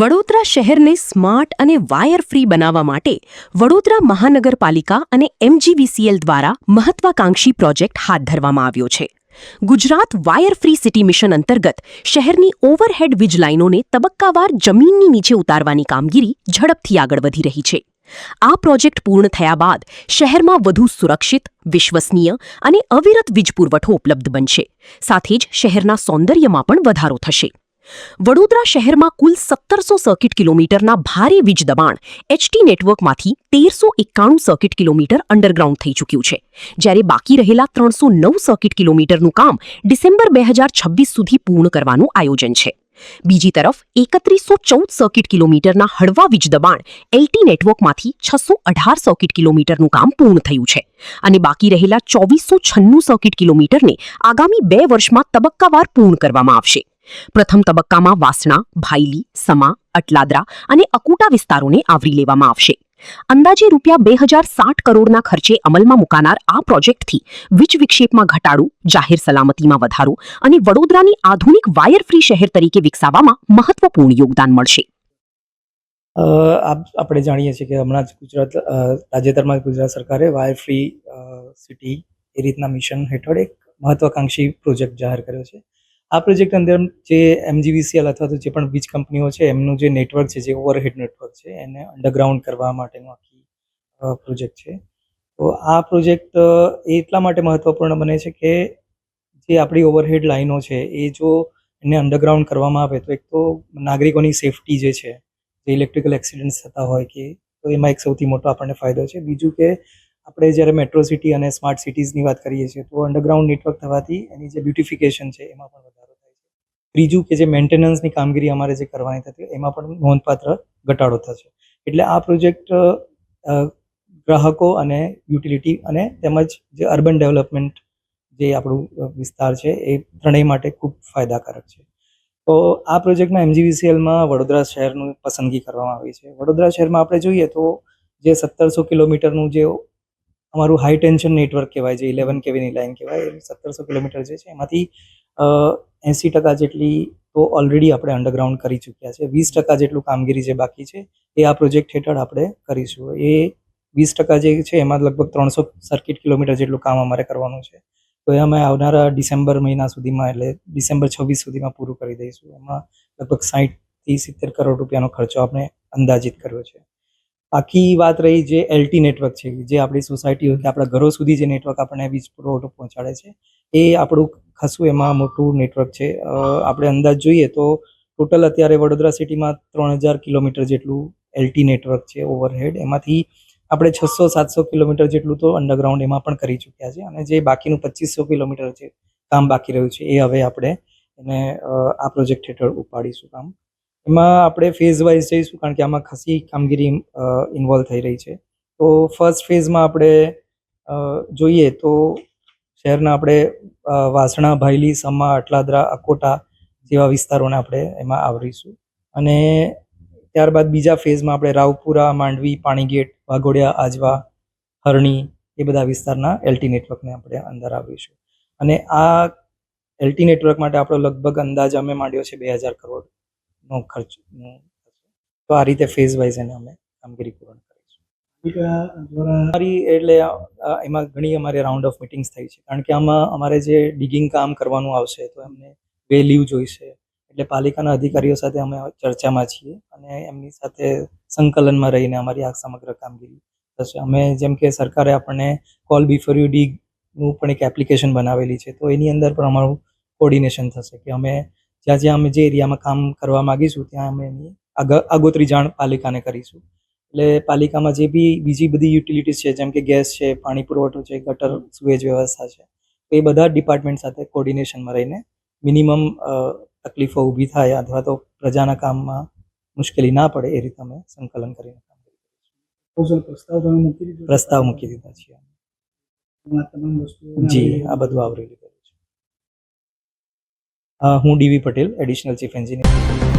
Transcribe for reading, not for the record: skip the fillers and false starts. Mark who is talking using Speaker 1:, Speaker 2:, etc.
Speaker 1: વડોદરા શહેરને સ્માર્ટ અને wire free બનાવવા માટે વડોદરા મહાનગરપાલિકા અને MGVCL દ્વારા મહત્વાકાંક્ષી પ્રોજેક્ટ હાથ ધરવામાં આવ્યો છે. Gujarat wire free city mission અંતર્ગત શહેરની ઓવરહેડ વીજ લાઇનોને તબક્કાવાર જમીનની નીચે ઉતારવાની કામગીરી ઝડપથી આગળ વધી રહી છે. આ પ્રોજેક્ટ પૂર્ણ થયા બાદ શહેરમાં વધુ સુરક્ષિત, વિશ્વસનીય અને અવિરત વીજ પુરવઠો ઉપલબ્ધ બનશે. સાથે જ શહેરના સૌંદર્યમાં પણ વધારો થશે. વડોદરા શહેરમાં કુલ 1700 સર્કિટ કિલોમીટરના ભારે વીજ દબાણ HT નેટવર્કમાંથી 1391 સર્કિટ કિલોમીટર અંડરગ્રાઉન્ડ થઈ ચૂક્યું છે, જ્યારે બાકી રહેલા 309 સર્કિટ કિલોમીટરનું કામ ડિસેમ્બર 2026 સુધી પૂર્ણ કરવાનું આયોજન છે. બીજી તરફ 3114 સર્કિટ કિલોમીટરના હળવા વીજ દબાણ LT નેટવર્કમાંથી 618 સર્કિટ કિલોમીટરનું કામ પૂર્ણ થયું છે અને બાકી રહેલા 2496 સર્કિટ કિલોમીટરને આગામી 2 વર્ષમાં તબક્કાવાર પૂર્ણ કરવામાં આવશે. પ્રથમ તબક્કામાં વાસણા, ભાયલી, સમા, અટલાદરા અને અકુટા વિસ્તારોને આવરી લેવામાં આવશે. અંદાજે ₹2060 કરોડના ખર્ચે અમલમાં મુકાનાર આ પ્રોજેક્ટથી વીજ વિક્ષેપમાં ઘટાડો, જાહેર સલામતીમાં વધારો અને વડોદરાની આધુનિક વાયર ફ્રી શહેર તરીકે વિકસાવવામાં મહત્વપૂર્ણ યોગદાન મળશે.
Speaker 2: આપણે જાણીએ છીએ કે હમણાં જ તાજેતરમાં ગુજરાત સરકારે વાયર ફ્રી સિટી એ રીતના મિશન હેઠળ એક મહત્વાકાંક્ષી પ્રોજેક્ટ જાહેર કર્યો છે. આ પ્રોજેક્ટ અંદર જે MGVCL અથવા તો જે પણ વીજ કંપનીઓ છે એમનું જે નેટવર્ક છે, જે ઓવરહેડ નેટવર્ક છે, એને અંડરગ્રાઉન્ડ કરવા માટેનું આખી પ્રોજેક્ટ છે. તો આ પ્રોજેક્ટ એટલા માટે મહત્વપૂર્ણ બને છે કે જે આપણી ઓવરહેડ લાઈનો છે એ જો એને અંડરગ્રાઉન્ડ કરવામાં આવે તો એક તો નાગરિકોની સેફટી જે છે, જે ઇલેક્ટ્રિકલ એક્સિડન્ટ્સ થતા હોય કે તો એમાં એક સૌથી મોટો આપણને ફાયદો છે. બીજું કે આપણે જ્યારે મેટ્રો સિટી અને સ્માર્ટ સિટીઝની વાત કરીએ છીએ તો અંડરગ્રાઉન્ડ નેટવર્ક થવાથી એની જે બ્યુટિફિકેશન છે એમાં પણ વધારો થાય છે. ત્રીજું કે જે મેન્ટેનન્સની કામગીરી અમારે જે કરવાની થતી એમાં પણ નોંધપાત્ર ઘટાડો થશે. એટલે આ પ્રોજેક્ટ ગ્રાહકો અને યુટિલિટી અને તેમજ જે અર્બન ડેવલપમેન્ટ જે આપણું વિસ્તાર છે એ ત્રણેય માટે ખૂબ ફાયદાકારક છે. તો આ પ્રોજેક્ટમાં MGVCLમાં વડોદરા શહેરનું પસંદગી કરવામાં આવી છે. વડોદરા શહેરમાં આપણે જોઈએ તો જે 1700 કિલોમીટરનું જે અમારું હાઈ ટેન્શન નેટવર્ક કહેવાય, જે 11 kVની લાઇન કહેવાય, 1700 કિલોમીટર જે છે એમાંથી 80% જેટલી તો ઓલરેડી આપણે અંડરગ્રાઉન્ડ કરી ચૂક્યા છે. 20% જેટલું કામગીરી જે બાકી છે એ આ પ્રોજેક્ટ હેઠળ આપણે કરીશું. એ 20% જે છે એમાં લગભગ 300 સર્કિટ કિલોમીટર જેટલું કામ અમારે કરવાનું છે. તો એ અમે આવનારા ડિસેમ્બર મહિના સુધીમાં, એટલે ડિસેમ્બર 26 સુધીમાં પૂરું કરી દઈશું. એમાં લગભગ 60 થી 70 કરોડ રૂપિયાનો ખર્ચો આપણે અંદાજિત કર્યો છે. બાકી વાત રહી જે LT નેટવર્ક છે, જે આપણી સોસાયટીઓ કે આપણા ઘરો સુધી જે નેટવર્ક આપણને વીજ પુરવઠો પહોંચાડે છે, એ આપણું ખાસું એમાં મોટું નેટવર્ક છે. આપણે અંદાજ જોઈએ તો ટોટલ અત્યારે વડોદરા સિટીમાં 3000 કિલોમીટર જેટલું LT નેટવર્ક છે ઓવરહેડ. એમાંથી આપણે 600-700 કિલોમીટર જેટલું તો અંડરગ્રાઉન્ડ એમાં પણ કરી ચૂક્યા છે અને જે બાકીનું 2500 કિલોમીટર છે કામ બાકી રહ્યું છે એ હવે આપણે એને આ પ્રોજેક્ટ હેઠળ ઉપાડીશું કામ. એમાં આપણે ફેઝ વાઇઝ જઈશું કારણ કે આમાં ખાસી કામગીરી ઇન્વોલ્વ થઈ રહી છે. તો ફર્સ્ટ ફેઝમાં આપણે જોઈએ તો શહેરના આપણે વાસણા, ભાયલી, સમા, અટલાદરા, અકોટા જેવા વિસ્તારોને આપણે એમાં આવરીશું અને ત્યારબાદ બીજા ફેઝમાં આપણે રાવપુરા, માંડવી, પાણીગેટ, વાઘોડિયા, આજવા, હરણી એ બધા વિસ્તારના LT નેટવર્કને આપણે અંદર આવરીશું. અને આ LT નેટવર્ક માટે આપણો લગભગ અંદાજ અમે માંડ્યો છે 2000 કરોડનો ખર્ચ. તો આ રીતે ફેઝ વાઇઝ એને અમે કામગીરી પૂર્ણ કરીશું. એટલે એમાં ઘણી અમારે રાઉન્ડ ઓફ મિટિંગ્સ થઈ છે કારણ કે આમાં અમારે જે ડિગિંગ કામ કરવાનું આવશે તો એમને વે લીવ જોઈશે. એટલે પાલિકાના અધિકારીઓ સાથે અમે ચર્ચામાં છીએ અને એમની સાથે સંકલનમાં રહીને અમારી આ સમગ્ર કામગીરી થશે. અમે જેમ કે સરકારે આપણને કોલ બિફોર યુ ડિગનું પણ એક એપ્લિકેશન બનાવેલી છે, તો એની અંદર પણ અમારું કોર્ડિનેશન થશે કે અમે જ્યાં અમે જે એરિયામાં કામ કરવા માગીશું ત્યાં અમે એની આગોતરી જાણ પાલિકાને કરીશું. એટલે પાલિકામાં જે બી બીજી બધી યુટિલિટીઝ છે, જેમ કે ગેસ છે, પાણી પુરવઠો છે, ગટર સુએજ વ્યવસ્થા છે, તો એ બધા ડિપાર્ટમેન્ટ સાથે કોર્ડિનેશનમાં રહીને મિનિમમ તકલીફો ઊભી થાય અથવા તો પ્રજાના કામમાં મુશ્કેલી ના પડે એ રીતે અમે સંકલન કરીને પ્રસ્તાવ મૂકી દીધા છીએ. જી, આ બધું આવરી લીધેલું છે. હું DV Patel, additional chief engineer.